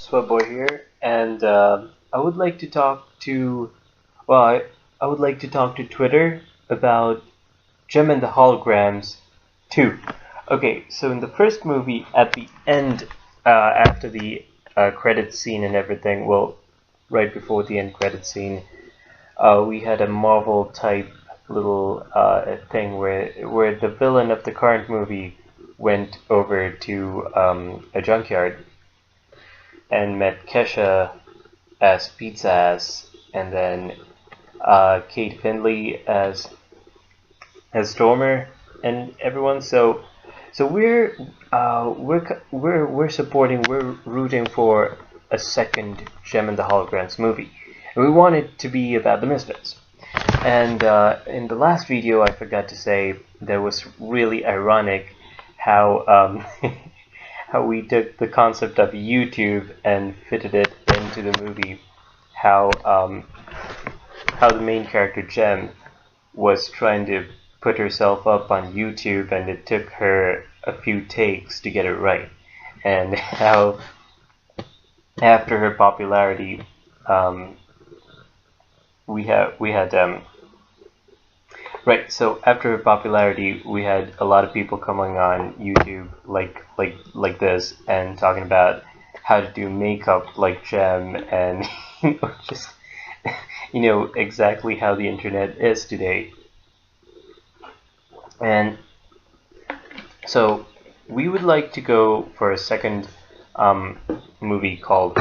Swabboy here, and I would like to talk to, I would like to talk to Twitter about Gem and the Holograms 2. Okay, so in the first movie, at the end, after the credit scene and everything, well, right before the end credit scene, we had a Marvel type little thing where the villain of the current movie went over to a junkyard and met Kesha as Pizza Ass, and then Kate Finley as Stormer, and everyone. So we're supporting, we're rooting for a second Gem and the Holograms movie, and we want it to be about the Misfits. And in the last video, I forgot to say that was really ironic how how we took the concept of YouTube and fitted it into the movie. How the main character Gem was trying to put herself up on YouTube, and it took her a few takes to get it right, and how after her popularity, we had right. So after her popularity, we had a lot of people coming on YouTube like this and talking about how to do makeup like Gem, and just exactly how the internet is today. And so we would like to go for a second movie called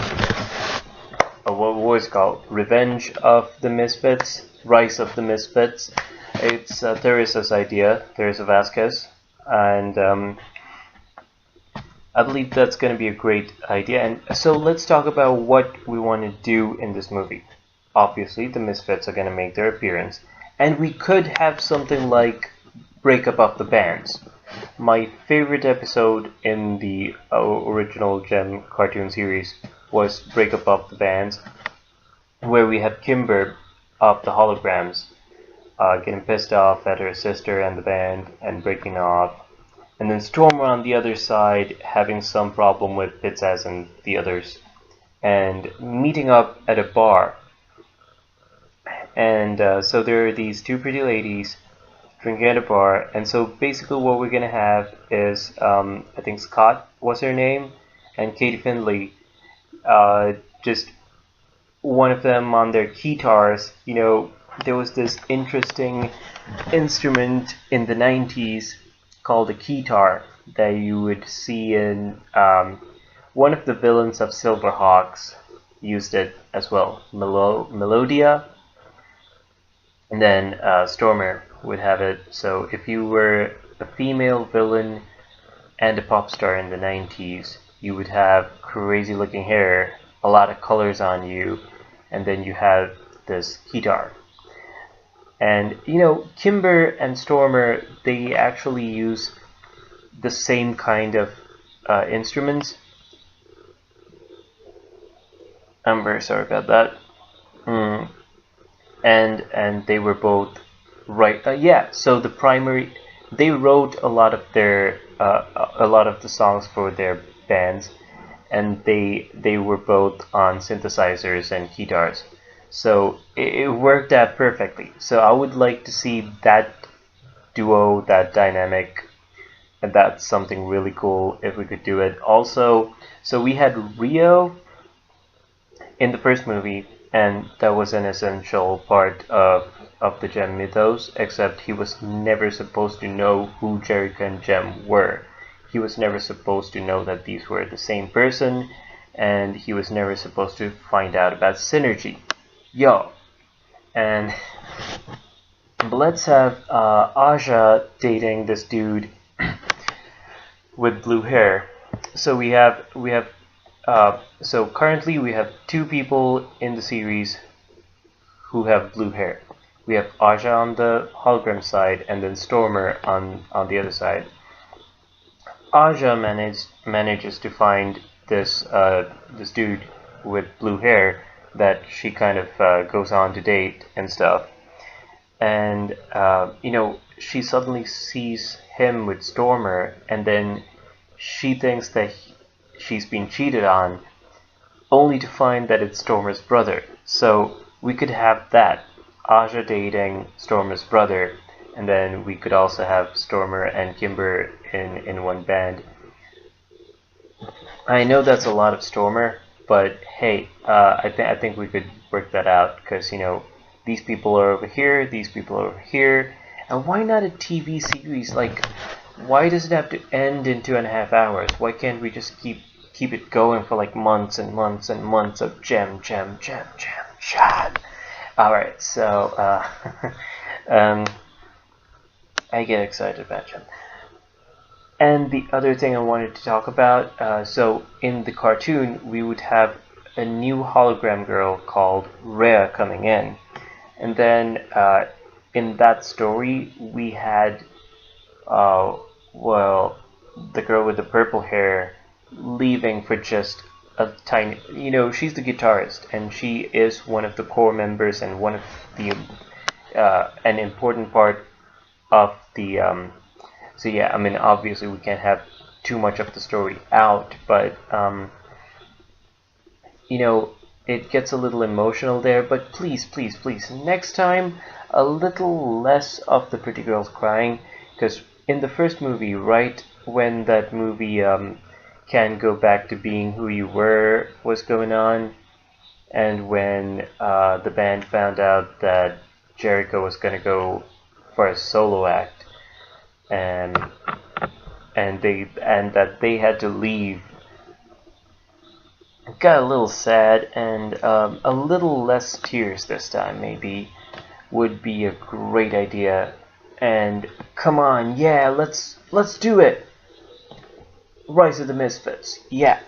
what was it called? Revenge of the Misfits, Rise of the Misfits. It's Teresa's idea, Teresa Vasquez, and I believe that's going to be a great idea. And so let's talk about what we want to do in this movie. Obviously, the Misfits are going to make their appearance, and we could have something like breakup of the bands. My favorite episode in the original Gem cartoon series was breakup of the bands, where we have Kimber of the Holograms getting pissed off at her sister and the band and breaking off, and then Stormer on the other side having some problem with Pizzazz and the others, and meeting up at a bar. And so there are these two pretty ladies drinking at a bar, and so basically what we're gonna have is I think Scott was her name, and Katie Finley, just one of them on their guitars. There was this interesting instrument in the 90s called a guitar that you would see in one of the villains of Silverhawks used it as well, Melodia, and then Stormer would have it. So if you were a female villain and a pop star in the 90s, you would have crazy looking hair, a lot of colors on you, and then you have this guitar. And Kimber and Stormer, they actually use the same kind of instruments. I'm very sorry about that. And they were both right. So they wrote a lot of the songs for their bands, and they were both on synthesizers and guitars. So it worked out perfectly. So I would like to see that duo, that dynamic, and that's something really cool if we could do it. Also, so we had Rio in the first movie, and that was an essential part of the Gem mythos, except he was never supposed to know who Jericho and Gem were. He was never supposed to know that these were the same person, and he was never supposed to find out about synergy. And let's have Aja dating this dude with blue hair. So so currently we have two people in the series who have blue hair. We have Aja on the hologram side, and then Stormer on the other side. Aja manages to find this dude with blue hair that she kind of goes on to date and stuff, and she suddenly sees him with Stormer, and then she thinks that she's been cheated on, only to find that it's Stormer's brother. So we could have that, Aja dating Stormer's brother, and then we could also have Stormer and Kimber in one band. I know that's a lot of Stormer, but hey, I think we could work that out, because these people are over here, these people are over here, and why not a TV series? Like, why does it have to end in 2.5 hours? Why can't we just keep it going for like months and months and months of gem. Alright, so I get excited about gem. And the other thing I wanted to talk about, so in the cartoon we would have a new hologram girl called Rhea coming in, and then in that story we had well, the girl with the purple hair leaving for just a tiny, she's the guitarist, and she is one of the core members and one of the an important part of the so yeah, I mean, obviously we can't have too much of the story out, but it gets a little emotional there. But please, please, please, next time a little less of the pretty girls crying, because in the first movie, right when that movie Can Go Back to Being Who You Were was going on, and when the band found out that Jericho was going to go for a solo act, and that they had to leave, it got a little sad, and a little less tears this time maybe would be a great idea. And come on, yeah, let's do it. Rise of the Misfits, yeah.